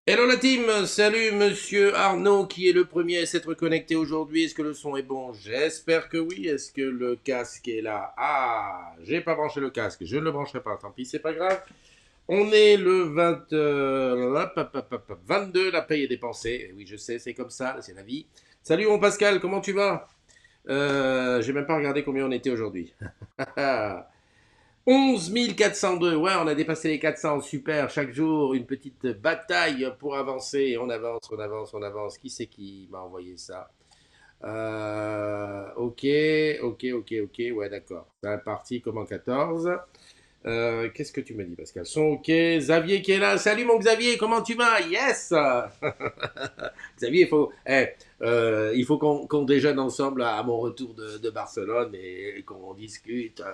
Hello la team, salut monsieur Arnaud qui est le premier à s'être connecté aujourd'hui. Est-ce que le son est bon? J'espère que oui. Est-ce que le casque est là? Ah, j'ai pas branché le casque, je ne le brancherai pas, tant pis, c'est pas grave. On est le 22, la paye est dépensée. Et oui, je sais, c'est comme ça, c'est la vie. Salut mon Pascal, comment tu vas? J'ai même pas regardé combien on était aujourd'hui. 11 402, ouais, on a dépassé les 400, super, chaque jour, une petite bataille pour avancer, on avance, on avance, on avance. Qui c'est qui m'a envoyé ça? Ok, ok, ouais, d'accord. C'est parti comme en 14. Qu'est-ce que tu me dis, Pascal? Son ok, Xavier qui est là. Salut mon Xavier, comment tu vas? Yes. Xavier, il faut qu'on déjeune ensemble à mon retour de Barcelone et qu'on discute,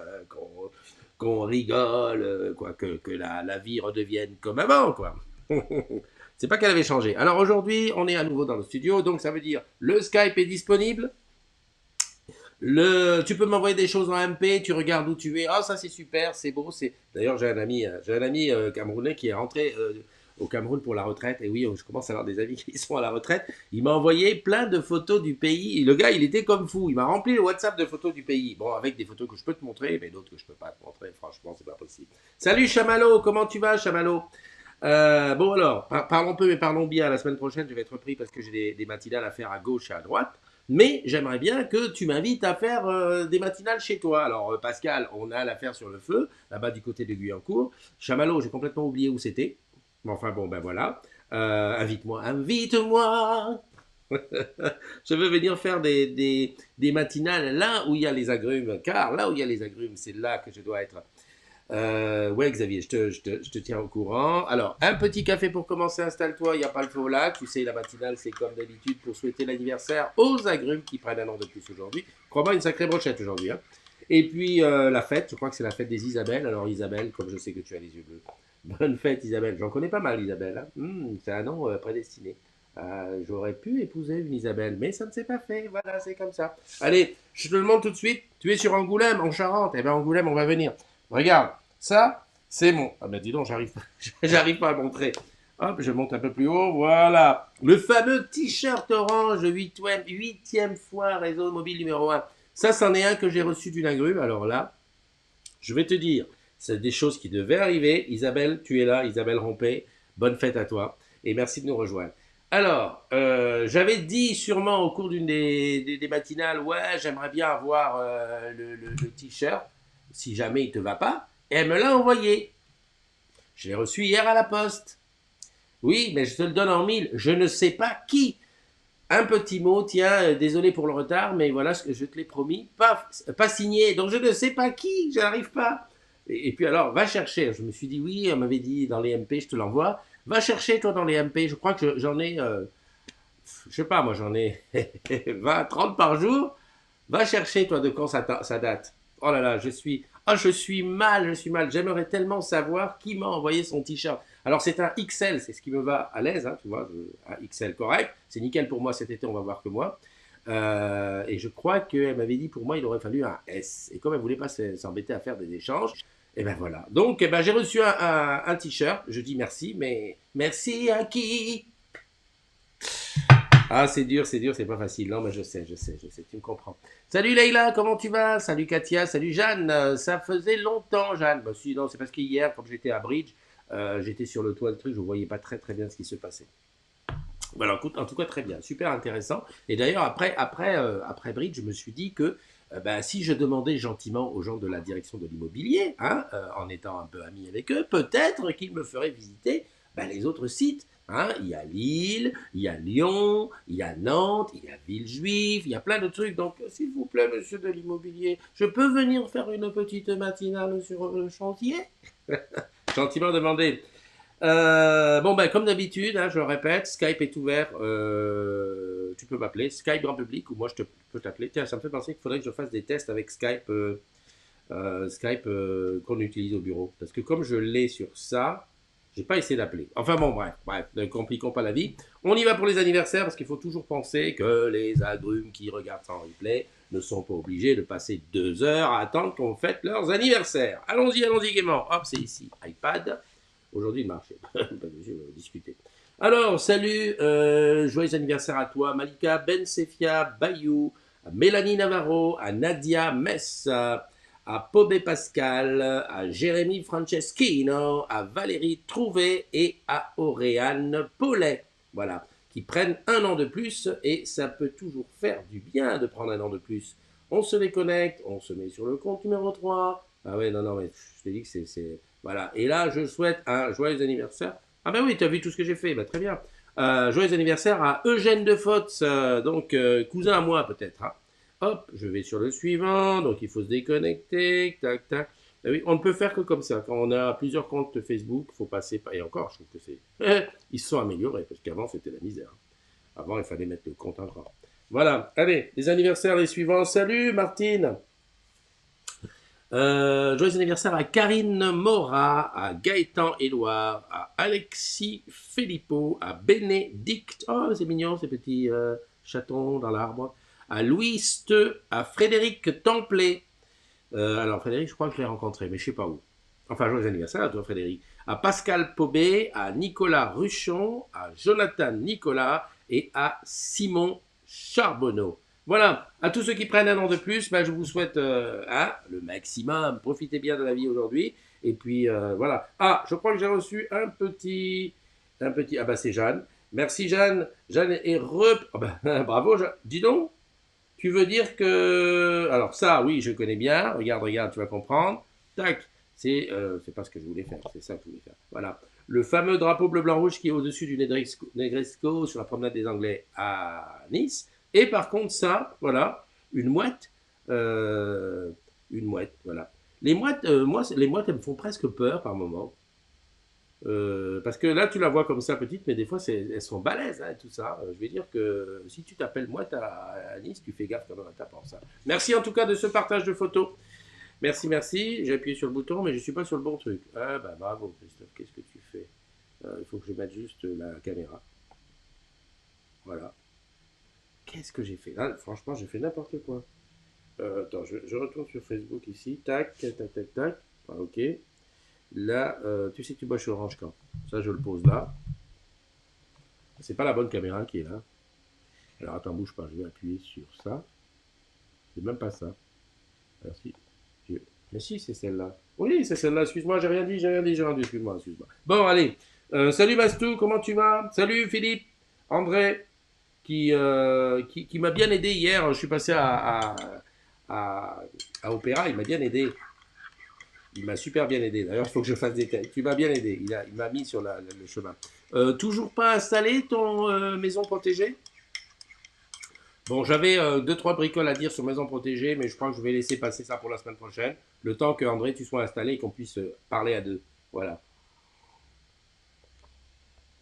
qu'on rigole, quoi, que la vie redevienne comme avant, quoi. C'est pas qu'elle avait changé. Alors aujourd'hui, on est à nouveau dans le studio, donc ça veut dire le Skype est disponible. Tu peux m'envoyer des choses en MP, tu regardes où tu es. Ah, ça c'est super, c'est beau. D'ailleurs, j'ai un ami camerounais qui est rentré au Cameroun pour la retraite. Et oui, je commence à avoir des amis qui sont à la retraite. Il m'a envoyé plein de photos du pays. Et le gars, il était comme fou. Il m'a rempli le WhatsApp de photos du pays. Bon, avec des photos que je peux te montrer, mais d'autres que je peux pas te montrer. Franchement, c'est pas possible. Salut Chamallow, comment tu vas, Chamallow? Bon alors, parlons peu mais parlons bien. La semaine prochaine, je vais être pris parce que j'ai des matinales à faire à gauche et à droite. Mais j'aimerais bien que tu m'invites à faire des matinales chez toi. Alors Pascal, on a l'affaire sur le feu, là-bas du côté de Guyancourt. Chamallow, j'ai complètement oublié où c'était. Mais enfin bon, ben voilà. Invite-moi, invite-moi. Je veux venir faire des matinales là où il y a les agrumes, car là où il y a les agrumes, c'est là que je dois être. Ouais, Xavier, je te tiens au courant. Alors, un petit café pour commencer, installe-toi, il n'y a pas le feu au lac. Tu sais, la matinale, c'est comme d'habitude pour souhaiter l'anniversaire aux agrumes qui prennent un an de plus aujourd'hui. Crois-moi, une sacrée brochette aujourd'hui. Hein. Et puis, la fête, je crois que c'est la fête des Isabelles. Alors, Isabelle, comme je sais que tu as les yeux bleus. Bonne fête, Isabelle. J'en connais pas mal, Isabelle. Hein. C'est un nom prédestiné. J'aurais pu épouser une Isabelle, mais ça ne s'est pas fait. Voilà, c'est comme ça. Allez, je te le montre tout de suite. Tu es sur Angoulême, en Charente. Eh bien, Angoulême, on va venir. Regarde, ça, c'est mon. Ah ben dis donc, j'arrive pas à montrer. Hop, je monte un peu plus haut, voilà. Le fameux t-shirt orange 8e fois réseau mobile numéro 1. Ça, c'en est un que j'ai reçu d'une agrume. Alors là, je vais te dire, c'est des choses qui devaient arriver. Isabelle, tu es là, Isabelle Rompé. Bonne fête à toi et merci de nous rejoindre. Alors, j'avais dit sûrement au cours d'une des matinales, ouais, j'aimerais bien avoir le t-shirt si jamais il te va pas, et elle me l'a envoyé. Je l'ai reçu hier à la poste. Oui, mais je te le donne en mille. Je ne sais pas qui. Un petit mot, tiens, désolé pour le retard, mais voilà ce que je te l'ai promis. Pas signé, donc je ne sais pas qui, je n'arrive pas. Et puis alors, va chercher. Je me suis dit, oui, on m'avait dit dans les MP, je te l'envoie. Va chercher, toi, dans les MP. Je crois que j'en ai, je sais pas, moi, j'en ai 20, 30 par jour. Va chercher, toi, de quand ça date. Oh là là, je suis mal, je suis mal. J'aimerais tellement savoir qui m'a envoyé son t-shirt. Alors, c'est un XL, c'est ce qui me va à l'aise, hein, tu vois, un XL correct. C'est nickel pour moi cet été, on va voir que moi. Et je crois qu'elle m'avait dit pour moi, il aurait fallu un S. Et comme elle voulait pas s'embêter à faire des échanges, et ben voilà. Donc, eh ben, j'ai reçu un t-shirt. Je dis merci, mais merci à qui? Ah, c'est dur, c'est pas facile. Non, mais je sais, tu me comprends. Salut Leïla, comment tu vas? Salut Katia, salut Jeanne. Ça faisait longtemps, Jeanne. Bah, si, non, c'est parce qu'hier, comme j'étais à Bridge, j'étais sur le toit de truc, je ne voyais pas très très bien ce qui se passait. Voilà, écoute, en tout cas, très bien, super intéressant. Et d'ailleurs, après Bridge, je me suis dit que bah, si je demandais gentiment aux gens de la direction de l'immobilier, hein, en étant un peu ami avec eux, peut-être qu'ils me feraient visiter bah, les autres sites. Hein. Il y a Lille, il y a Lyon, il y a Nantes, il y a Villejuif, il y a plein de trucs. Donc, s'il vous plaît, monsieur de l'immobilier, je peux venir faire une petite matinale sur le chantier? Gentiment demandé. Bon, ben, comme d'habitude, hein, je le répète, Skype est ouvert. Tu peux m'appeler. Skype grand public ou moi, peux t'appeler. Tiens, ça me fait penser qu'il faudrait que je fasse des tests avec Skype Skype qu'on utilise au bureau. Parce que comme je l'ai sur ça, j'ai pas essayé d'appeler. Enfin bon, bref, ne compliquons pas la vie. On y va pour les anniversaires parce qu'il faut toujours penser que les agrumes qui regardent ça en replay ne sont pas obligés de passer 2 heures à attendre qu'on fête leurs anniversaires. Allons-y gaiement. Hop, c'est ici, iPad. Aujourd'hui, il marche. Pas de discuter. Alors, salut, joyeux anniversaire à toi, Malika Ben Sefia Bayou, à Mélanie Navarro, à Nadia Mess, à Pobé Pascal, à Jérémy Franceschino, à Valérie Trouvé et à Auréane Paulet. Voilà, qui prennent 1 an de plus et ça peut toujours faire du bien de prendre 1 an de plus. On se déconnecte, on se met sur le compte numéro 3. Ah ouais, non, mais je te dis que c'est. Voilà, et là, je souhaite un joyeux anniversaire. Ah ben oui, tu as vu tout ce que j'ai fait, bah, très bien. Joyeux anniversaire à Eugène de Fotz, donc cousin à moi peut-être. Hein. Hop, je vais sur le suivant, donc il faut se déconnecter, tac, tac. Ah oui, on ne peut faire que comme ça. Quand on a plusieurs comptes Facebook, il faut passer par... Et encore, je trouve que c'est... Ils se sont améliorés, parce qu'avant, c'était la misère. Avant, il fallait mettre le compte encore. Voilà, allez, les anniversaires, les suivants. Salut Martine. Joyeux anniversaire à Karine Mora, à Gaëtan Éloire, à Alexis Filippo, à Bénédicte, oh c'est mignon ces petits chatons dans l'arbre, à Louis Steu, à Frédéric Templet. Alors Frédéric, je crois que je l'ai rencontré, mais je sais pas où. Enfin, joyeux anniversaire à toi Frédéric. À Pascal Pobé, à Nicolas Ruchon, à Jonathan Nicolas et à Simon Charbonneau. Voilà, à tous ceux qui prennent 1 an de plus, ben, je vous souhaite le maximum. Profitez bien de la vie aujourd'hui. Et puis voilà. Ah, je crois que j'ai reçu un petit. Ah bah c'est Jeanne. Merci Jeanne. Jeanne est Oh, bah, bravo. Dis donc, tu veux dire que. Alors ça, oui, je connais bien. Regarde, tu vas comprendre. Tac. C'est pas ce que je voulais faire. C'est ça que je voulais faire. Voilà. Le fameux drapeau bleu-blanc-rouge qui est au-dessus du Negresco sur la promenade des Anglais à Nice. Et par contre, ça, voilà, une mouette. Une mouette, voilà. Les mouettes, moi, les mouettes, elles me font presque peur par moment. Parce que là, tu la vois comme ça, petite, mais des fois, elles sont balèzes, hein, tout ça. Je vais dire que si tu t'appelles mouette à Nice, tu fais gaffe quand même à ta pense. Hein. Merci en tout cas de ce partage de photos. Merci. J'ai appuyé sur le bouton, mais je ne suis pas sur le bon truc. Ah, bah bravo, Christophe, qu'est-ce que tu fais? Il faut que je mette juste la caméra. Voilà. Qu'est-ce que j'ai fait là? Franchement, j'ai fait n'importe quoi. Attends, je retourne sur Facebook ici. Tac. Ah, ok. Là, tu sais que tu bois chez Orange quand? Ça, je le pose là. C'est pas la bonne caméra qui est là. Alors attends, bouge pas, je vais appuyer sur ça. C'est même pas ça. Merci. Mais si, c'est celle-là. Oui, c'est celle-là. Excuse-moi, j'ai rien dit. Excuse-moi. Bon, allez. Salut Bastou, comment tu vas? Salut Philippe, André, qui m'a bien aidé hier. Je suis passé à Opéra, il m'a bien aidé. Il m'a super bien aidé. D'ailleurs, il faut que je fasse des tests. Tu m'as bien aidé. Il m'a mis sur le chemin. Toujours pas installé ton maison protégée? Bon, j'avais 2-3 bricoles à dire sur maison protégée, mais je crois que je vais laisser passer ça pour la semaine prochaine. Le temps que André, tu sois installé et qu'on puisse parler à deux. Voilà.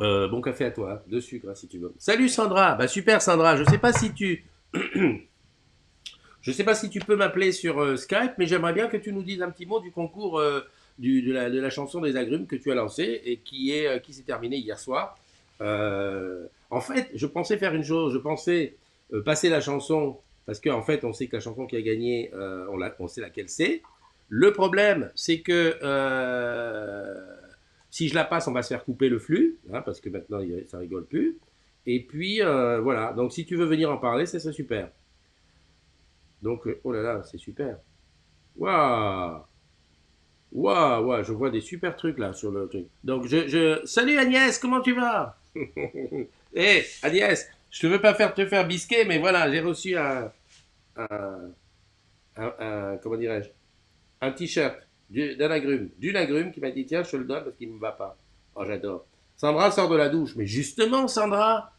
Bon café à toi, hein. De sucre hein, si tu veux. Salut Sandra, bah super Sandra. Je sais pas si tu peux m'appeler sur Skype, mais j'aimerais bien que tu nous dises un petit mot du concours de la chanson des agrumes que tu as lancé et qui s'est terminé hier soir. En fait, je pensais faire une chose, je pensais passer la chanson parce qu'en fait, on sait que la chanson qui a gagné, on sait laquelle c'est. Le problème, c'est que si je la passe, on va se faire couper le flux, hein, parce que maintenant ça rigole plus. Et puis voilà. Donc si tu veux venir en parler, ça serait super. Donc oh là là, c'est super. Waouh, waouh, je vois des super trucs là sur le truc. Donc salut Agnès, comment tu vas? Hé Agnès, je te veux pas te faire bisquer, mais voilà, j'ai reçu un, comment dirais-je, un t-shirt d'une agrume qui m'a dit tiens, je te le donne parce qu'il ne me va pas. Oh, j'adore. Sandra sort de la douche. Mais justement, Sandra,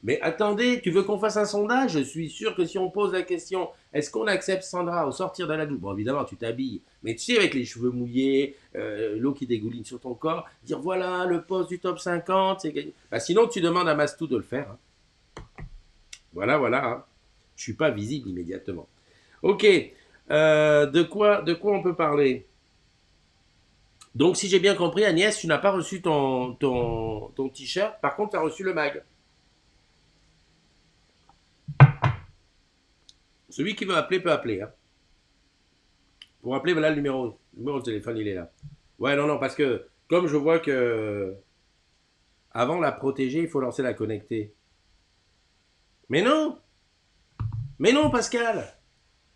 mais attendez, tu veux qu'on fasse un sondage? Je suis sûr que si on pose la question, est-ce qu'on accepte Sandra au sortir de la douche? Bon, évidemment, tu t'habilles, mais tu sais, avec les cheveux mouillés, l'eau qui dégouline sur ton corps, dire voilà, le poste du top 50, c'est gagné. Bah, sinon, tu demandes à Mastou de le faire. Hein. Voilà. Hein. Je suis pas visible immédiatement. Ok. De quoi on peut parler? Donc, si j'ai bien compris, Agnès, tu n'as pas reçu ton t-shirt. Par contre, tu as reçu le mag. Celui qui veut appeler peut appeler, hein. Pour appeler, voilà le numéro de téléphone, il est là. Ouais, non, non, parce que comme je vois que avant la protéger, il faut lancer la connecter. Mais non, mais non, Pascal.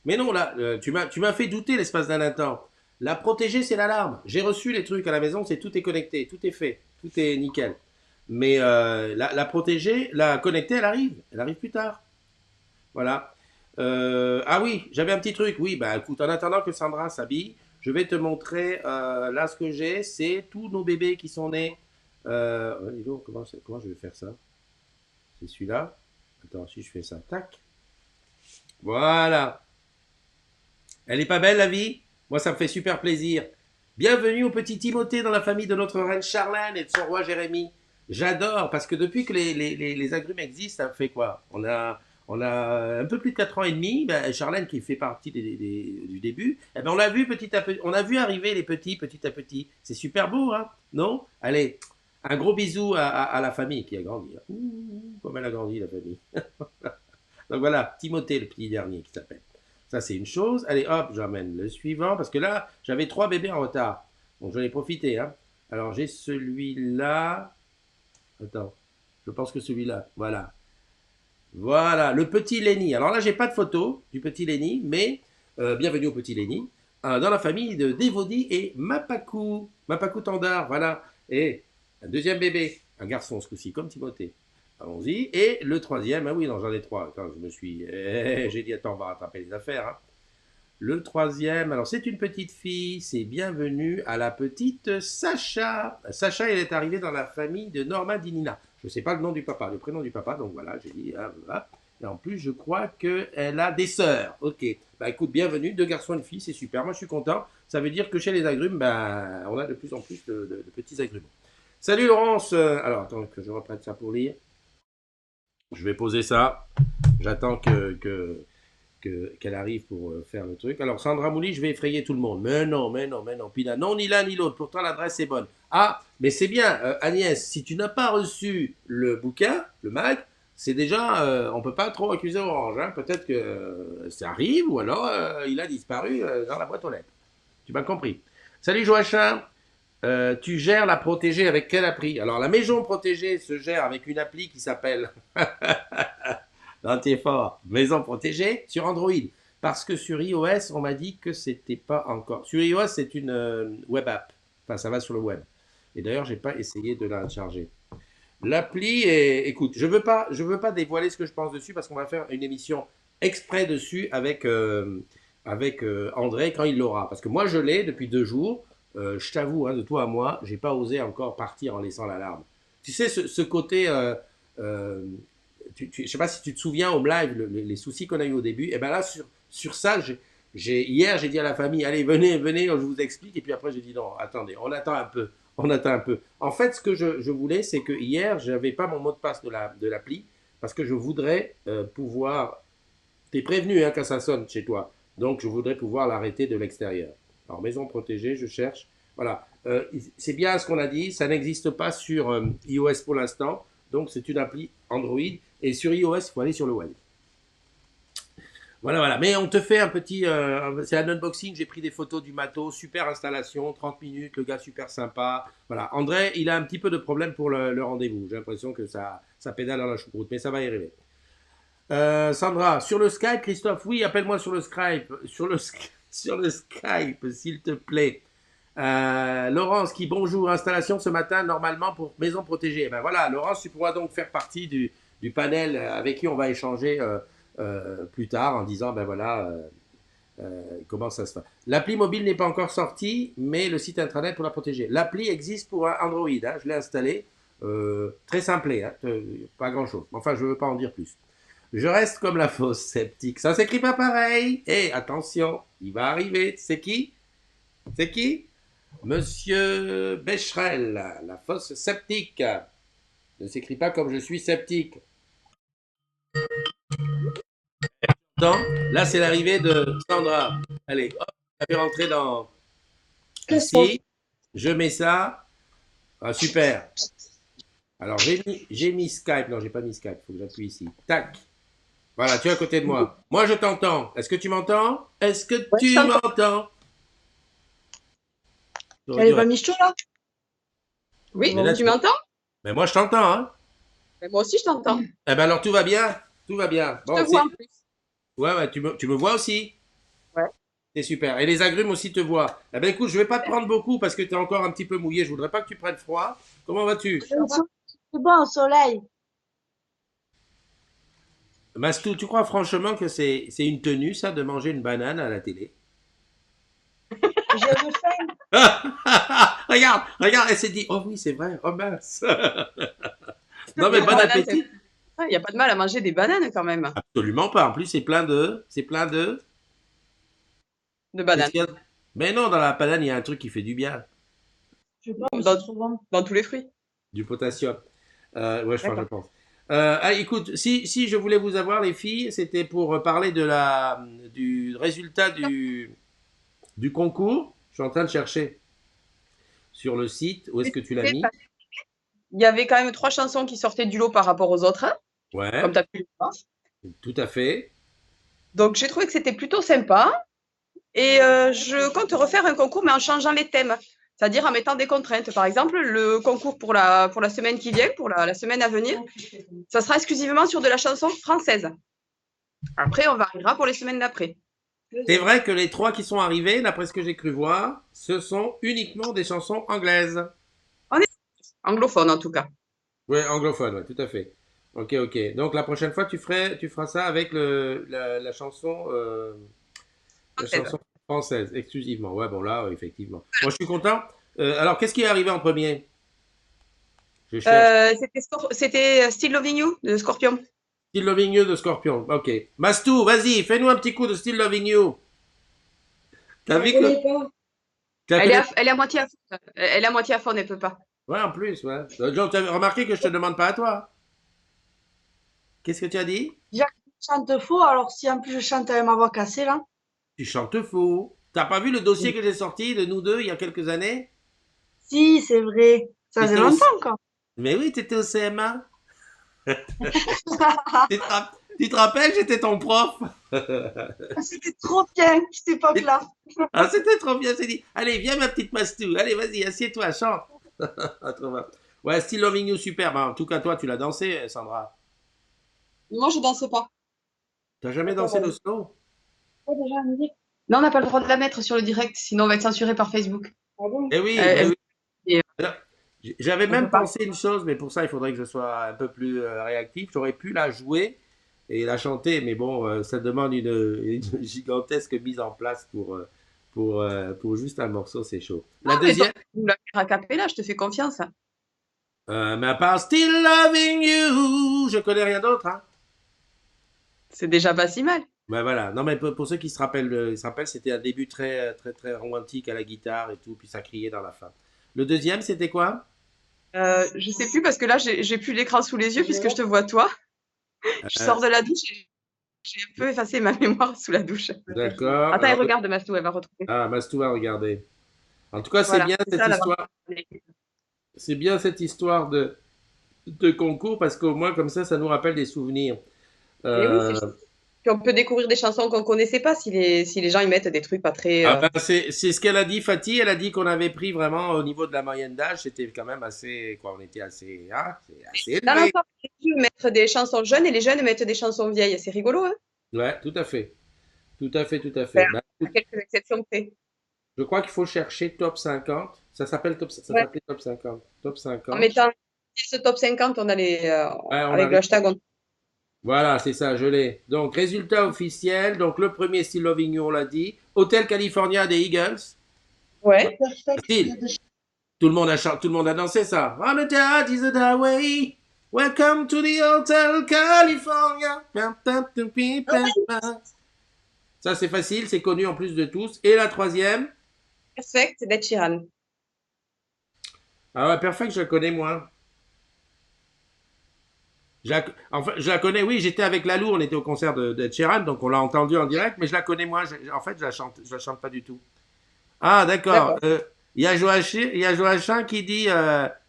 Mais non, là, tu m'as fait douter l'espace d'un instant. La protéger, c'est l'alarme. J'ai reçu les trucs à la maison, c'est tout est connecté, tout est fait, tout est nickel. Mais la protéger, la connecter, elle arrive. Elle arrive plus tard. Voilà. Ah oui, j'avais un petit truc. Oui, bah écoute, en attendant que Sandra s'habille, je vais te montrer là ce que j'ai. C'est tous nos bébés qui sont nés. Dis donc, comment je vais faire ça? C'est celui-là. Attends, si je fais ça, tac. Voilà. Elle est pas belle la vie? Moi, ça me fait super plaisir. Bienvenue au petit Timothée dans la famille de notre reine Charlène et de son roi Jérémie. J'adore parce que depuis que les agrumes existent, ça fait quoi? On a un peu plus de 4 ans et demi. Ben, Charlène qui fait partie du début, eh ben, on l'a vu petit à petit. On a vu arriver les petits petit à petit. C'est super beau, hein? Non? Allez, un gros bisou à la famille qui a grandi. Ouh, comme elle a grandi la famille. Donc voilà, Timothée, le petit dernier qui s'appelle. Ça, c'est une chose. Allez, hop, j'emmène le suivant. Parce que là, j'avais 3 bébés en retard. Donc, j'en ai profité. Hein. Alors, j'ai celui-là. Attends, je pense que celui-là. Voilà. Voilà, le petit Lenny. Alors là, j'ai pas de photo du petit Lenny, mais bienvenue au petit Lenny. Dans la famille de Devodi et Mapaku. Mapaku Tandar, voilà. Et un deuxième bébé, un garçon ce coup-ci, comme Timothée. Allons-y. Et le troisième, ah oui, non, j'en ai 3. Attends, j'ai dit, attends, on va rattraper les affaires. Hein. Le troisième, alors c'est une petite fille, c'est bienvenue à la petite Sacha. Sacha, elle est arrivée dans la famille de Norma Dinina. Je ne sais pas le nom du papa, le prénom du papa, donc voilà, j'ai dit, ah, voilà. Et en plus, je crois qu'elle a des sœurs. Ok, bah écoute, bienvenue, 2 garçons et une fille, c'est super, moi je suis content. Ça veut dire que chez les agrumes, bah, on a de plus en plus de petits agrumes. Salut Laurence, alors attends que je reprenne ça pour lire. Je vais poser ça, j'attends qu'elle arrive pour faire le truc. Alors, Sandra Mouli, je vais effrayer tout le monde. Mais non, mais non, mais non. Puis là, non, ni l'un ni l'autre. Pourtant, l'adresse est bonne. Ah, mais c'est bien, Agnès, si tu n'as pas reçu le bouquin, le mag, c'est déjà, on peut pas trop accuser Orange. Hein. Peut-être que ça arrive ou alors il a disparu dans la boîte aux lettres. Tu m'as compris. Salut Joachim. Tu gères la protégée avec quelle appli? Alors, la maison protégée se gère avec une appli qui s'appelle dans tes fort, maison protégée sur Android. Parce que sur iOS, on m'a dit que c'était pas encore. Sur iOS, c'est une web app. Enfin, ça va sur le web. Et d'ailleurs, j'ai pas essayé de la charger. L'appli est. Écoute, je veux pas dévoiler ce que je pense dessus parce qu'on va faire une émission exprès dessus avec André quand il l'aura. Parce que moi, je l'ai depuis 2 jours. Je t'avoue, hein, de toi à moi, j'ai pas osé encore partir en laissant l'alarme. Tu sais, ce côté euh, je sais pas si tu te souviens au live, les soucis qu'on a eu au début, et ben là, sur ça, hier, j'ai dit à la famille, allez, venez, venez, je vous explique, et puis après, j'ai dit, non, attendez, on attend un peu, on attend un peu. En fait, ce que je voulais, c'est que hier, je n'avais pas mon mot de passe de l'appli, parce que je voudrais pouvoir, t'es prévenu hein, quand ça sonne chez toi, donc je voudrais pouvoir l'arrêter de l'extérieur. Alors, maison protégée, je cherche, voilà. C'est bien ce qu'on a dit, ça n'existe pas sur iOS pour l'instant, donc c'est une appli Android. Et sur iOS, il faut aller sur le web. Voilà, voilà. Mais on te fait un petit. C'est un unboxing. J'ai pris des photos du matos. Super installation. 30 minutes. Le gars super sympa. Voilà. André, il a un petit peu de problème pour le rendez-vous. J'ai l'impression que ça pédale dans la choucroute. Mais ça va y arriver. Sandra, sur le Skype, Christophe, oui, appelle-moi sur le Skype. Sur le Skype, s'il te plaît. Laurence qui bonjour, installation ce matin normalement pour maison protégée. Ben voilà, Laurence, tu pourras donc faire partie du panel avec qui on va échanger plus tard en disant ben voilà comment ça se fait. L'appli mobile n'est pas encore sortie, mais le site internet pour la protéger. L'appli existe pour Android, hein, je l'ai installé, très simplé, hein, pas grand chose. Enfin, je ne veux pas en dire plus. Je reste comme la fosse sceptique. Ça s'écrit pas pareil. Et attention, il va arriver. C'est qui? C'est qui? Monsieur Becherel, la fosse sceptique. Ne s'écrit pas comme je suis sceptique. t'entends. Là, c'est l'arrivée de Sandra. Allez, hop, je vais rentrer dans. Ici, je mets ça. Ah, super. Alors, j'ai mis Skype. Non, j'ai pas mis Skype. Il faut que j'appuie ici. Tac. Voilà, tu es à côté de moi. Moi, je t'entends. Est-ce que tu m'entends? Est-ce que Ouais, je tu t'entends. m'entends? J'aurais Elle dû est pas répondre. Michto là? Oui, Mais là, Bon. tu m'entends? mais moi, je t'entends, hein. Mais moi aussi, je t'entends. Eh ben alors, tout va bien. Tout va bien. Je Bon, te vois c'est. en plus. Ouais, ouais, tu me vois aussi. Ouais. C'est super. Et les agrumes aussi te voient. Eh ben écoute, je vais pas te prendre beaucoup parce que tu es encore un petit peu mouillé. Je voudrais pas que tu prennes froid. Comment vas-tu? C'est bon au soleil. Mastou, tu crois franchement que c'est une tenue, ça, de manger une banane à la télé? J'avais faim. Regarde, regarde, elle s'est dit, oh oui, c'est vrai, oh mince. Non mais La bon banane, appétit. il n'y a pas de mal à manger des bananes quand même. Absolument pas. En plus, c'est plein de. De Qu'est-ce bananes. qu'il y a? Mais non, dans la banane, il y a un truc qui fait du bien, Je sais pas, mais Dans, c'est trop bon. dans tous les fruits. du potassium. Ouais, je D'accord. pense. Écoute, si je voulais vous avoir, les filles, c'était pour parler du résultat du concours. Je suis en train de chercher sur le site. Où est-ce que tu l'as mis? Il y avait quand même 3 chansons qui sortaient du lot par rapport aux autres, hein, comme Ouais, tu as pu le voir. tout à fait. Donc j'ai trouvé que c'était plutôt sympa. Et je compte refaire un concours, mais en changeant les thèmes. C'est-à-dire en mettant des contraintes. Par exemple, le concours pour la semaine qui vient, pour la semaine à venir, ça sera exclusivement sur de la chanson française. Après, on variera pour les semaines d'après. C'est vrai que les trois qui sont arrivés, d'après ce que j'ai cru voir, ce sont uniquement des chansons anglaises. On est anglophone en tout cas. Ouais, anglophone, ouais, tout à fait. Ok, ok. Donc la prochaine fois, tu feras ça avec la Française. chanson française, exclusivement. Ouais, bon là, effectivement. Moi, je suis content. Alors, qu'est-ce qui est arrivé en premier? Je cherche. C'était Still Loving You de Scorpion. Still Loving You de Scorpion. Ok. Mastou, vas-y, fais-nous un petit coup de Still Loving You. T'as Je vu que. connais pas. Tu la connais? Elle est à moitié à fond. Elle est à moitié à fond, elle peut pas. Ouais, en plus, ouais. Donc, tu as remarqué que je te demande pas à toi. Qu'est-ce que tu as dit? Déjà que je chante faux, alors si en plus je chante avec ma voix cassée là. Tu chantes faux. T'as pas vu le dossier que j'ai sorti de nous deux il y a quelques années? Si, c'est vrai. Ça faisait T'étais au... longtemps encore. Mais oui, t'étais au CM1. Tu te rappelles, j'étais ton prof. C'était trop bien, cette époque-là. Ah, c'était trop bien, c'est dit. Allez, viens ma petite Mastou. Allez, vas-y, assieds-toi, chante. Ah, trop bien. Ouais, Still Loving You, super. Bah, en tout cas, toi, tu l'as dansé, Sandra. Moi, je danse pas. T'as jamais dansé le slow? Déjà, la musique. Non, on n'a pas le droit de la mettre sur le direct, sinon on va être censuré par Facebook. Ah bon? Eh oui, eh Euh, oui. et, Alors, j'avais on même peut pas. pensé une chose, mais pour ça, il faudrait que je sois un peu plus réactif. J'aurais pu la jouer et la chanter, mais bon, ça demande une gigantesque mise en place pour juste un morceau, c'est chaud. La Ah, mais toi, deuxième, tu la faire a cappella, je te fais confiance. mais à part Still Loving You, je connais rien d'autre, hein. C'est déjà pas si mal. Ben voilà. Non, mais pour ceux qui se rappellent, c'était un début très, très, très romantique à la guitare et tout, puis ça criait dans la fin. Le deuxième, c'était quoi? Je sais plus parce que là, j'ai plus l'écran sous les yeux puisque je te vois toi. Je Euh, sors de la douche et j'ai un peu effacé ma mémoire sous la douche. d'accord. Attends, elle Alors, regarde Mastou, elle va retrouver. Mastou va regarder. En tout cas, c'est Voilà, bien c'est cette ça la histoire. C'est bien cette histoire de concours parce qu'au moins, comme ça nous rappelle des souvenirs. Et oui, Euh, c'est chouette. Puis on peut découvrir des chansons qu'on connaissait pas si les gens y mettent des trucs pas très. Ah ben, c'est ce qu'elle a dit, Fatih. Elle a dit qu'on avait pris vraiment au niveau de la moyenne d'âge, c'était quand même assez, quoi, on était assez, hein, c'est assez Dans élevé. l'ensemble, les vieux mettent des chansons jeunes et les jeunes mettent des chansons vieilles. C'est rigolo, hein? Ouais, tout à fait. Tout à fait, tout à fait. Enfin, Ben, à quelques exceptions près. je crois qu'il faut chercher top 50. Ça Ouais. s'appelait top 50. Top En 50. mettant ce top 50, on a Ouais, on avec le arrive. hashtag. Voilà, c'est ça, je l'ai. Donc, résultat officiel. Donc, le premier, Still Loving You, on l'a dit. Hotel California des Eagles. Ouais. Style. Tout le monde a dansé ça. On the dad is the highway. Welcome to the Hotel California. Ça, c'est facile, c'est connu en plus de tous. Et la troisième. Perfect d'Ed Sheeran. Ah ouais, Perfect, je le connais moins. Enfin, je la connais, oui, j'étais avec Lalou, on était au concert de Sheeran, donc on l'a entendu en direct, mais je la connais moi. En fait, je la chante pas du tout. Ah, d'accord. D'accord. Il y a Joachim qui dit,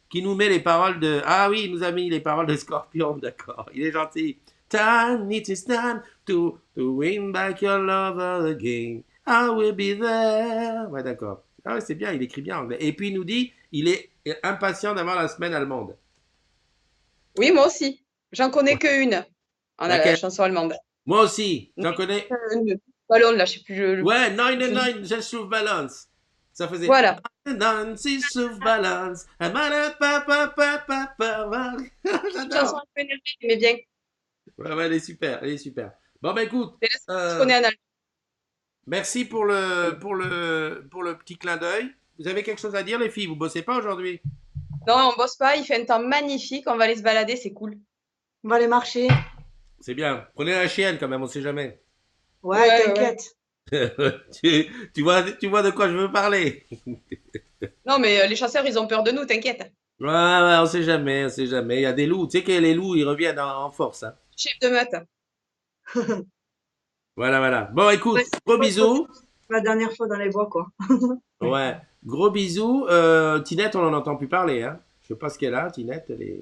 qui nous met les paroles de. Ah oui, il nous a mis les paroles de Scorpion, d'accord. Il est gentil. Time, it is time to win back your love again. I will be there. Ouais, d'accord. Ah ouais, c'est bien, il écrit bien anglais. Et puis il nous dit, il est impatient d'avoir la semaine allemande. Oui, moi aussi. J'en connais Ouais. qu'une, la Laquelle? chanson allemande. Moi aussi, j'en connais. Ballon, là, je sais plus. Ouais, Je- 99, je souffle balance. Ça faisait Voilà. 99, je souffle balance. Une chanson J'adore. un peu énervée, mais bien. Ouais, ouais, elle est super, elle est super. Bon, bah écoute, C'est la seule que je euh, connais en allemand. merci pour le petit clin d'œil. Vous avez quelque chose à dire, les filles? Vous bossez pas aujourd'hui? Non, on bosse pas, il fait un temps magnifique, on va aller se balader, c'est cool. On va aller marcher. C'est bien. Prenez la chienne quand même, on sait jamais. Ouais, Ouais, ouais, ouais. t'inquiète. Tu vois de quoi je veux parler? Non, mais les chasseurs, ils ont peur de nous, t'inquiète. Ouais, ouais, on sait jamais, on sait jamais. Il y a des loups. Tu sais que les loups, ils reviennent en force, hein. Chef de meute. Voilà, voilà. Bon, Ouais, écoute, c'est gros pas trop bisous. la dernière fois dans les bois, quoi. Ouais, gros bisous. Tinette, on n'en entend plus parler, hein. Je sais pas ce qu'elle a, Tinette. Elle est...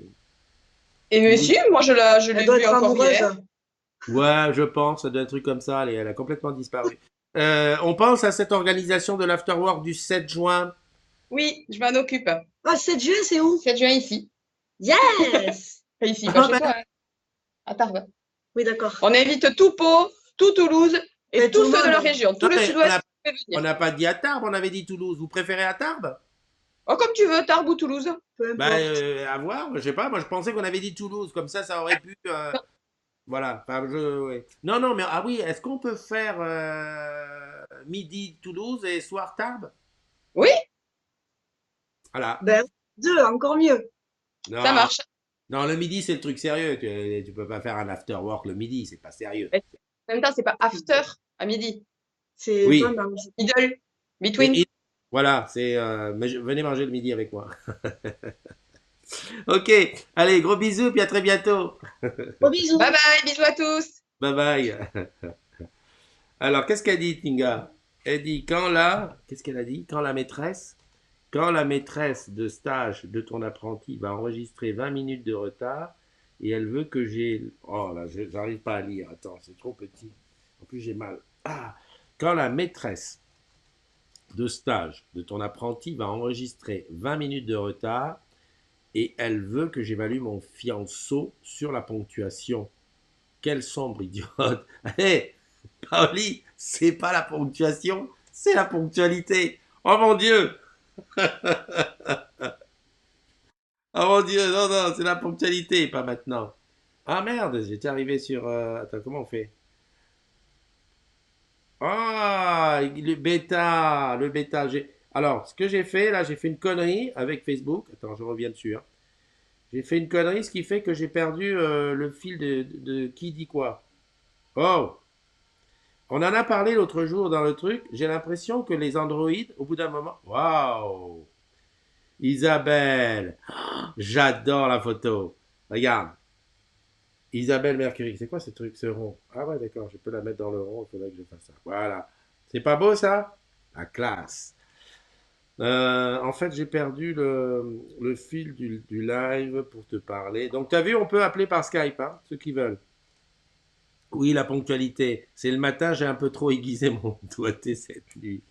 Et mais si, moi je Elle l'ai doit vue être encore amoureuse. hier. Ouais, je pense, ça doit être un truc comme ça. Elle a complètement disparu. On pense à cette organisation de l'Afterwork du 7 juin. Oui, je m'en occupe. Ah, 7 juin, c'est où? 7 juin ici. Yes! Enfin, ici, pas Ah chez ben, toi, hein, à Tarbes. Oui, d'accord. On invite tout Pau, tout Toulouse et Et tout tous le ceux de la monde. région. Tout non, le mais sud-ouest peut on venir. n'a pas dit à Tarbes, on avait dit Toulouse. Vous préférez à Tarbes? Oh, comme tu veux, Tarbes ou Toulouse. Peu Bah, importe. à voir, je sais pas. Moi, je pensais qu'on avait dit Toulouse. Comme ça aurait pu. Non. Voilà. Enfin, ouais. Non, non, mais ah oui, est-ce qu'on peut faire midi Toulouse et soir Tarbes? Oui, Voilà. Ben, deux, encore mieux. ça Non, marche. non, le midi, c'est le truc sérieux. Tu peux pas faire un after work le midi, c'est pas sérieux. Mais en même temps, c'est pas after à midi. C'est Oui. pendant. Middle, Et, between. voilà, c'est. Venez manger le midi avec moi. Ok, allez, gros bisous, puis à très bientôt. Gros bisous. Bye bye, bisous à tous. Bye bye. Alors, qu'est-ce qu'elle dit, Tinga? Elle dit qu'est-ce qu'elle a dit? Quand la maîtresse de stage de ton apprenti va enregistrer 20 minutes de retard et elle veut que j'ai. Oh là, j'arrive pas à lire. Attends, c'est trop petit. En plus, j'ai mal. Ah, quand la maîtresse de stage de ton apprenti va enregistrer 20 minutes de retard et elle veut que j'évalue mon fianceau sur la ponctuation. Quelle sombre idiote. Hé, Paoli, c'est pas la ponctuation, c'est la ponctualité. Oh mon Dieu. Oh mon Dieu, non, non, c'est la ponctualité, pas maintenant. Ah merde, j'étais arrivé sur... Attends, comment on fait? Ah, le bêta. Alors, ce que j'ai fait, là, j'ai fait une connerie avec Facebook. Attends, je reviens dessus, hein. J'ai fait une connerie, ce qui fait que j'ai perdu le fil de qui dit quoi. Oh, on en a parlé l'autre jour dans le truc. J'ai l'impression que les androïdes, au bout d'un moment... Waouh. Isabelle, j'adore la photo. Regarde. Isabelle Mercury. C'est quoi ce truc, ce rond? Ah ouais, d'accord, je peux la mettre dans le rond. Il faudrait que je fasse ça. Voilà. C'est pas beau ça? La classe. En fait, j'ai perdu le fil du live pour te parler. Donc, tu as vu, on peut appeler par Skype, hein, ceux qui veulent. Oui, la ponctualité. C'est le matin, j'ai un peu trop aiguisé mon doigté cette nuit.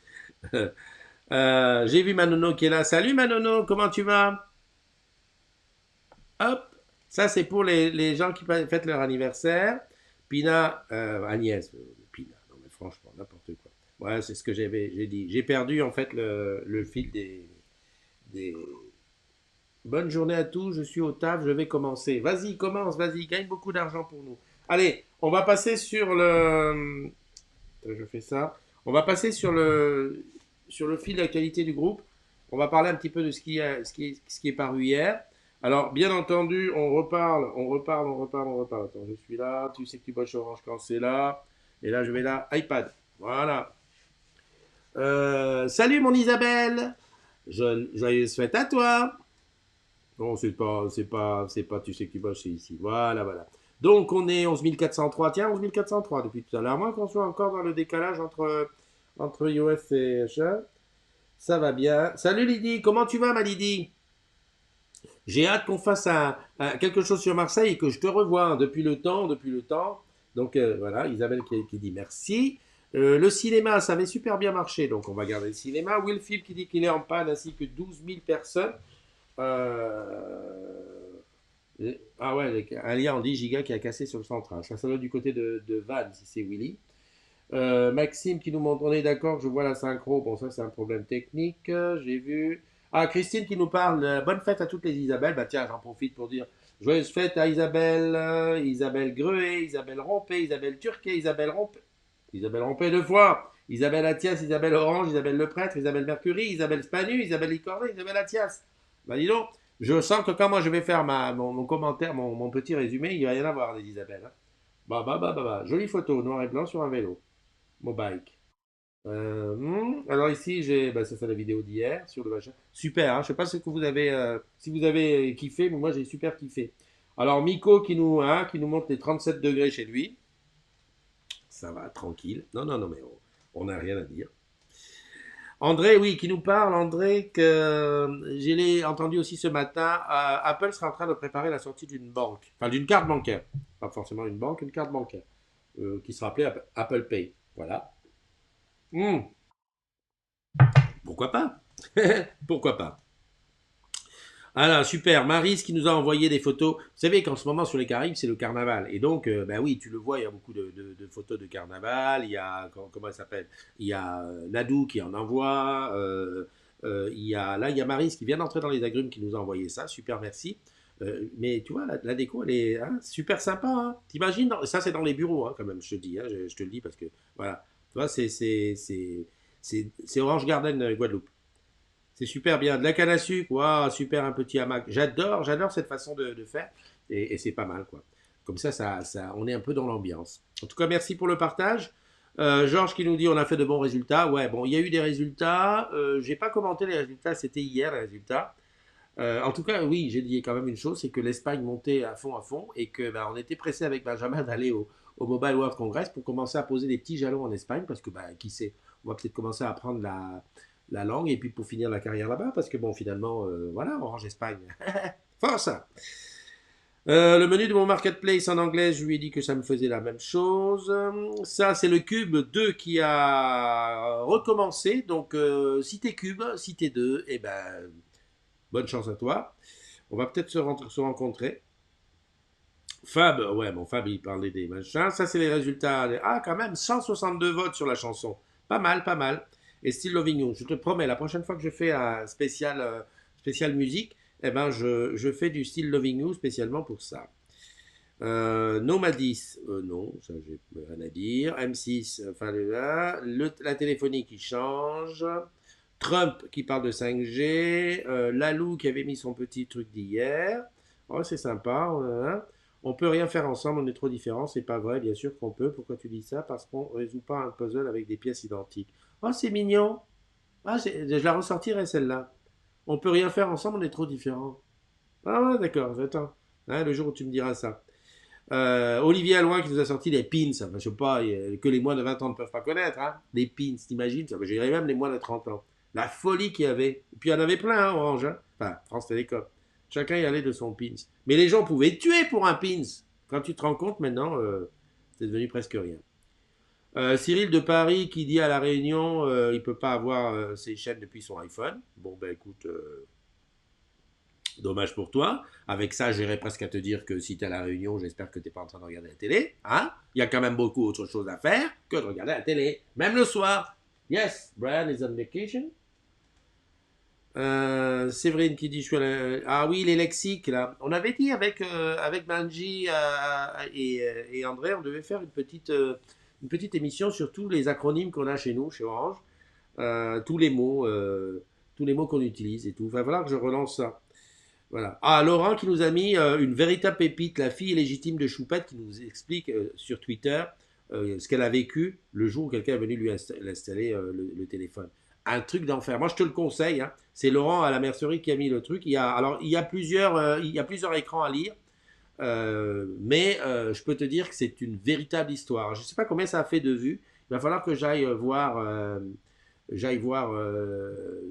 J'ai vu Manono qui est là. Salut Manono, comment tu vas? Hop, ça c'est pour les gens qui fêtent leur anniversaire. Pina, Agnès, Pina, non mais franchement, n'importe quoi. Ouais, c'est ce que j'ai dit. J'ai perdu en fait le fil des... Bonne journée à tous, je suis au taf, je vais commencer. Vas-y, commence, vas-y, gagne beaucoup d'argent pour nous. Allez, on va passer sur le... Je fais ça. On va passer sur le fil d'actualité du groupe. On va parler un petit peu de ce qui est paru hier. Alors, bien entendu, on reparle. Attends, je suis là. Tu sais que tu bosses Orange quand c'est là. Et là, je vais là. iPad. Voilà. Salut, mon Isabelle. Joyeuse fête à toi. Non, c'est pas, tu sais que tu bosses, c'est ici. Voilà, voilà. Donc, on est 11 403. Tiens, 11 403 depuis tout à l'heure. À moins qu'on soit encore dans le décalage entre iOS et ça. Ça va bien. Salut Lydie, comment tu vas, ma Lydie? J'ai hâte qu'on fasse quelque chose sur Marseille et que je te revoie hein, depuis le temps, depuis le temps. Donc voilà, Isabelle qui dit merci. Le cinéma, ça avait super bien marché, donc on va garder le cinéma. Will Phil qui dit qu'il est en panne ainsi que 12 000 personnes. Euh, ah ouais, un lien en 10 gigas qui a cassé sur le central. Ça doit être du côté de Vannes, si c'est Willy. Maxime qui nous montre, on est d'accord, je vois la synchro. Bon, ça c'est un problème technique. J'ai vu. Ah, Christine qui nous parle. Bonne fête à toutes les Isabelles. Bah tiens, j'en profite pour dire joyeuse fête à Isabelle, Isabelle Greuet, Isabelle Rompé, Isabelle Turquet, Isabelle Rompé deux fois, Isabelle Attias, Isabelle Orange, Isabelle Leprêtre, Isabelle Mercury, Isabelle Spanu, Isabelle Licornet, Isabelle Attias. Bah dis donc, je sens que quand moi je vais faire mon commentaire, mon petit résumé, il va y en avoir des Isabelles. Hein. Bah. Jolie photo, noir et blanc sur un vélo. Mon bike. Alors ici, bah, ça c'est la vidéo d'hier sur le machin. Super, hein, je sais pas ce que vous avez, si vous avez kiffé, mais moi j'ai super kiffé. Alors Miko qui nous montre les 37 degrés chez lui. Ça va, tranquille. Non, mais on n'a rien à dire. André, oui, qui nous parle, André, que je l'ai entendu aussi ce matin, Apple sera en train de préparer la sortie d'une banque, enfin d'une carte bancaire, pas forcément une banque, une carte bancaire, qui sera appelée Apple Pay. Voilà. Hmm, pourquoi pas? Pourquoi pas? Alors, super. Maryse qui nous a envoyé des photos. Vous savez qu'en ce moment, sur les Caraïbes, c'est le carnaval. Et donc, ben oui, tu le vois, il y a beaucoup de photos de carnaval. Il y a, comment elle s'appelle? Il y a Nadou qui en envoie. Il y a Maryse qui vient d'entrer dans les agrumes qui nous a envoyé ça. Super, merci. Mais tu vois, la déco, elle est hein, super sympa. Hein. T'imagines? Ça, c'est dans les bureaux, hein, quand même, je te dis. Hein, je te le dis parce que, voilà. Tu vois, c'est Orange Garden Guadeloupe. C'est super bien. De la canne à sucre, waouh, super, un petit hamac. J'adore cette façon de faire. Et c'est pas mal, quoi. Comme on est un peu dans l'ambiance. En tout cas, merci pour le partage. Georges qui nous dit on a fait de bons résultats. Ouais, bon, il y a eu des résultats. J'ai pas commenté les résultats, c'était hier les résultats. En tout cas, oui, j'ai dit quand même une chose, c'est que l'Espagne montait à fond, et que ben, on était pressé avec Benjamin d'aller au Mobile World Congress pour commencer à poser des petits jalons en Espagne, parce que ben, qui sait, on va peut-être commencer à apprendre la langue et puis pour finir la carrière là-bas, parce que bon, finalement, voilà, Orange Espagne, force! Le menu de mon marketplace en anglais, je lui ai dit que ça me faisait la même chose. Ça, c'est le Cube 2 qui a recommencé. Donc, si t'es Cube, si t'es 2, eh ben, bonne chance à toi. On va peut-être se rencontrer. Fab, ouais, bon, Fab, il parlait des machins. Ça, c'est les résultats. Ah, quand même, 162 votes sur la chanson. Pas mal, pas mal. Et Still Loving You. Je te promets, la prochaine fois que je fais un spécial musique, eh ben, je fais du Still Loving You spécialement pour ça. Nomadis, non, ça j'ai rien à dire. M6, enfin la téléphonie qui change. Trump qui parle de 5G. Lalou qui avait mis son petit truc d'hier. Oh, c'est sympa. Hein. On peut rien faire ensemble, on est trop différents. C'est pas vrai, bien sûr qu'on peut. Pourquoi tu dis ça? Parce qu'on résout pas un puzzle avec des pièces identiques. Oh, c'est mignon. Ah, je la ressortirai celle-là. On peut rien faire ensemble, on est trop différents. Ah ouais, d'accord, j'attends. Hein, le jour où tu me diras ça. Olivier Alloin qui nous a sorti les pins, enfin, je sais pas, que les moins de 20 ans ne peuvent pas connaître, hein. Les pins, t'imagines? J'irais même les moins de 30 ans. La folie qu'il y avait. Et puis il y en avait plein, hein, Orange. Hein. Enfin, France Télécom. Chacun y allait de son pins. Mais les gens pouvaient tuer pour un pins. Quand tu te rends compte maintenant, c'est devenu presque rien. Cyril de Paris qui dit à la Réunion, il peut pas avoir ses chaînes depuis son iPhone. Bon ben écoute, dommage pour toi. Avec ça, j'irais presque à te dire que si tu es à la Réunion, j'espère que tu n'es pas en train de regarder la télé. Hein? Il y a quand même beaucoup autre chose à faire que de regarder la télé. Même le soir. Yes, Brian is on vacation. Séverine qui dit je suis ah oui, les lexiques là. On avait dit avec Manji et André, on devait faire une petite émission sur tous les acronymes qu'on a chez nous, chez Orange. Tous les mots qu'on utilise et tout. Il va falloir que je relance ça. Voilà. Ah, Laurent qui nous a mis une véritable pépite, la fille légitime de Choupette, qui nous explique sur Twitter ce qu'elle a vécu le jour où quelqu'un est venu lui installer le téléphone. un truc d'enfer. Moi, je te le conseille, hein. C'est Laurent à la mercerie qui a mis le truc. Alors, il y a plusieurs écrans à lire. Mais je peux te dire que c'est une véritable histoire. Je ne sais pas combien ça a fait de vues. Il va falloir que j'aille voir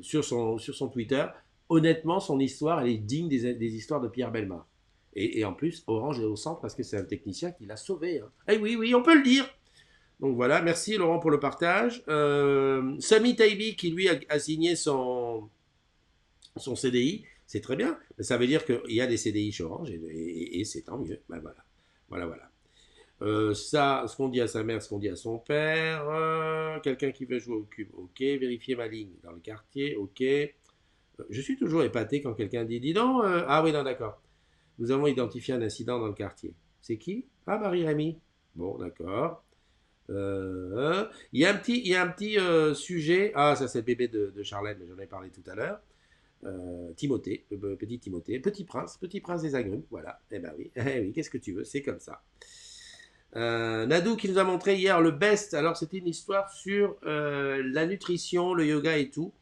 sur son Twitter. Honnêtement, son histoire, elle est digne des histoires de Pierre Bellemare. Et en plus, Orange est au centre parce que c'est un technicien qui l'a sauvé, hein. Eh oui, oui, on peut le dire. Donc voilà, merci Laurent pour le partage. Sami Taibi qui lui a signé son CDI, c'est très bien. Ça veut dire qu'il y a des CDI chez Orange et c'est tant mieux. Ben voilà. Voilà, voilà. Ça, ce qu'on dit à sa mère, ce qu'on dit à son père. Quelqu'un qui veut jouer au cube, ok. Vérifier ma ligne dans le quartier, ok. Je suis toujours épaté quand quelqu'un dit, dis donc, ah oui, non, d'accord. Nous avons identifié un incident dans le quartier. C'est qui? Ah, Marie-Rémy. Bon, d'accord. Il y a un petit sujet. Ah, ça c'est le bébé de Charlène, mais j'en ai parlé tout à l'heure. Timothée, le petit Timothée, petit prince des agrumes, voilà. Eh ben oui, eh oui, qu'est-ce que tu veux, c'est comme ça. Nadou qui nous a montré hier le best. Alors c'était une histoire sur la nutrition, le yoga et tout.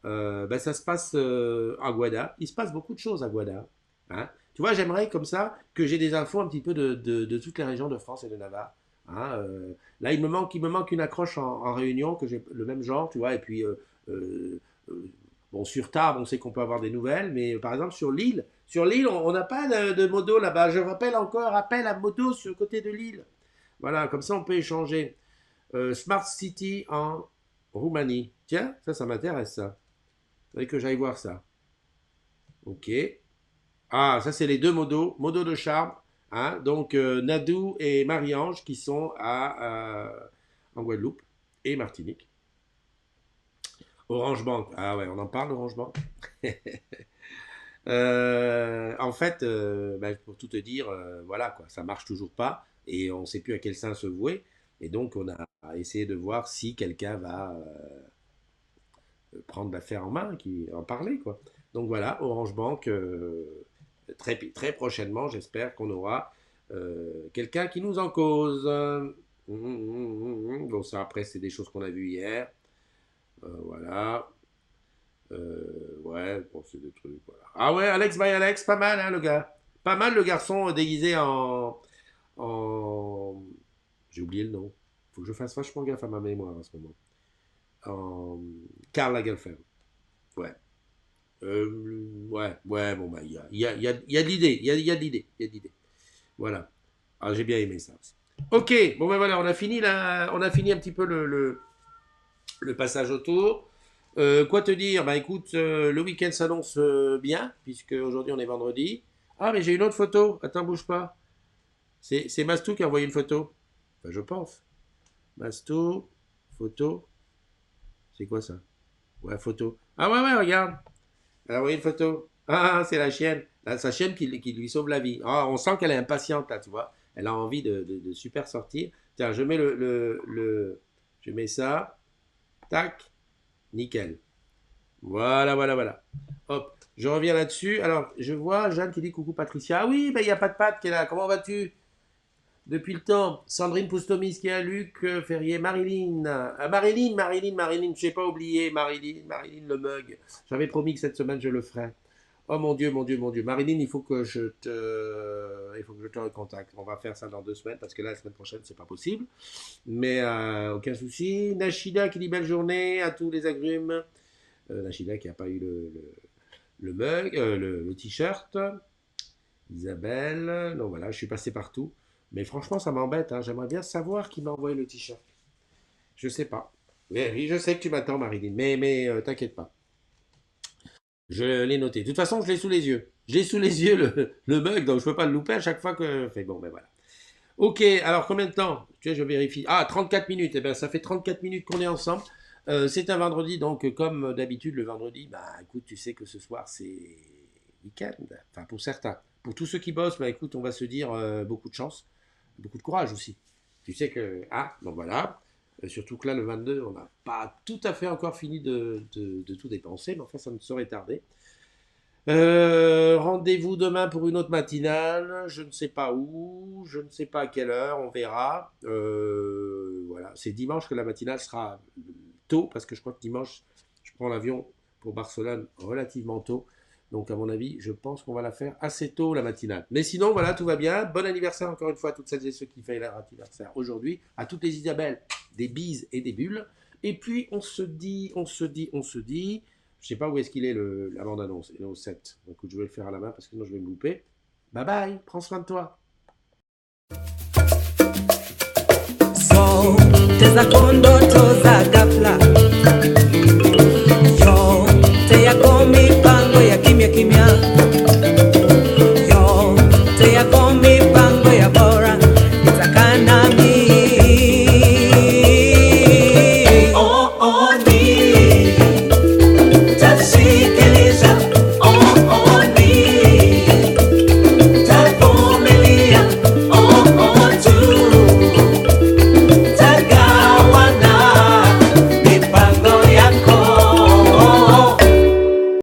Ben, ça se passe à Guada. Il se passe beaucoup de choses à Guada, hein. Tu vois, j'aimerais comme ça que j'ai des infos un petit peu de toutes les régions de France et de Navarre, hein. Là, il me manque une accroche en Réunion, que j'ai le même genre, tu vois. Et puis, euh, bon, sur Tarbes, on sait qu'on peut avoir des nouvelles, mais par exemple, sur l'île, on n'a pas de modo là-bas. Je rappelle encore, appel à modo sur le côté de l'île. Voilà, comme ça, on peut échanger. Smart City en Roumanie. Tiens, ça m'intéresse, ça. Faudrait que j'aille voir ça. Ok. Ah, ça, c'est les deux modos de charme, hein. Donc, Nadou et Marie-Ange qui sont en Guadeloupe et Martinique. Orange Bank. Ah ouais, on en parle, Orange Bank. En fait, ben, pour tout te dire, voilà quoi, ça marche toujours pas et on ne sait plus à quel sein se vouer. Et donc, on a essayé de voir si quelqu'un va prendre l'affaire en main, qui en parler quoi. Donc voilà, Orange Bank, très prochainement, j'espère qu'on aura quelqu'un qui nous en cause. Bon, ça après, c'est des choses qu'on a vues hier. Voilà. Ouais, bon, c'est des trucs, voilà. Ah ouais, Alex by Alex, pas mal, hein, le gars. Pas mal, le garçon déguisé en... J'ai oublié le nom. Faut que je fasse vachement gaffe à ma mémoire en ce moment. En... Karl Lagerfeld. Ouais. Ouais, bon, bah, il y a de l'idée, il y a de l'idée, il y a de l'idée. Voilà. Ah, j'ai bien aimé ça aussi. Ok, bon ben voilà, on a fini un petit peu le passage autour. Quoi te dire? Bah écoute, le week-end s'annonce bien, puisque aujourd'hui on est vendredi. Ah, mais j'ai une autre photo. Attends, bouge pas. C'est Mastou qui a envoyé une photo. Enfin, je pense. Mastou, photo. C'est quoi ça? Ouais, photo. Ah ouais, regarde. Elle a envoyé une photo. Ah, c'est la chienne. Sa chienne qui lui sauve la vie. Ah, on sent qu'elle est impatiente là, tu vois. Elle a envie de super sortir. Tiens, je mets je mets ça. Tac. Nickel. Voilà. Hop, je reviens là-dessus. Alors, je vois Jeanne qui dit coucou Patricia. Ah oui, ben il n'y a pas de patte qui est là. Comment vas-tu? Depuis le temps. Sandrine Poustomis qui est là, Luc Ferrier, Marilyn. Marilyn, je n'ai pas oublié. Marilyn le mug. J'avais promis que cette semaine je le ferais. Oh mon Dieu. Marilyn, il faut que je te recontacte. On va faire ça dans 2 semaines parce que là, la semaine prochaine, c'est pas possible. Mais aucun souci. Nashida qui dit belle journée à tous les agrumes. Nashida qui n'a pas eu le mug, le t-shirt. Isabelle. Donc voilà, je suis passé partout. Mais franchement, ça m'embête, hein. J'aimerais bien savoir qui m'a envoyé le t-shirt. Je sais pas. Oui, je sais que tu m'attends, Marilyn. Mais t'inquiète pas. Je l'ai noté. De toute façon, je l'ai sous les yeux. J'ai sous les yeux le mug, donc je peux pas le louper à chaque fois que je fais. Bon, ben voilà. Ok, alors combien de temps? Tu sais, je vérifie. Ah, 34 minutes. Eh bien, ça fait 34 minutes qu'on est ensemble. C'est un vendredi, donc comme d'habitude, le vendredi, bah écoute, tu sais que ce soir, c'est week-end. Enfin, pour certains. Pour tous ceux qui bossent, bah écoute, on va se dire beaucoup de chance, beaucoup de courage aussi. Tu sais que... Ah, donc voilà. Surtout que là, le 22, on n'a pas tout à fait encore fini de tout dépenser, mais enfin, ça ne saurait tarder. Rendez-vous demain pour une autre matinale. Je ne sais pas où, je ne sais pas à quelle heure, on verra. Voilà, c'est dimanche que la matinale sera tôt, parce que je crois que dimanche, prends l'avion pour Barcelone relativement tôt. Donc, à mon avis, je pense qu'on va la faire assez tôt, la matinale. Mais sinon, voilà, tout va bien. Bon anniversaire encore une fois à toutes celles et ceux qui fêtent leur anniversaire aujourd'hui. À toutes les Isabelles, des bises et des bulles. Et puis, on se dit. Je sais pas où est-ce qu'il est la bande-annonce. Il est au 7. Donc, je vais le faire à la main parce que sinon, je vais me louper. Bye bye, prends soin de toi. So, teza kondoto za ghafla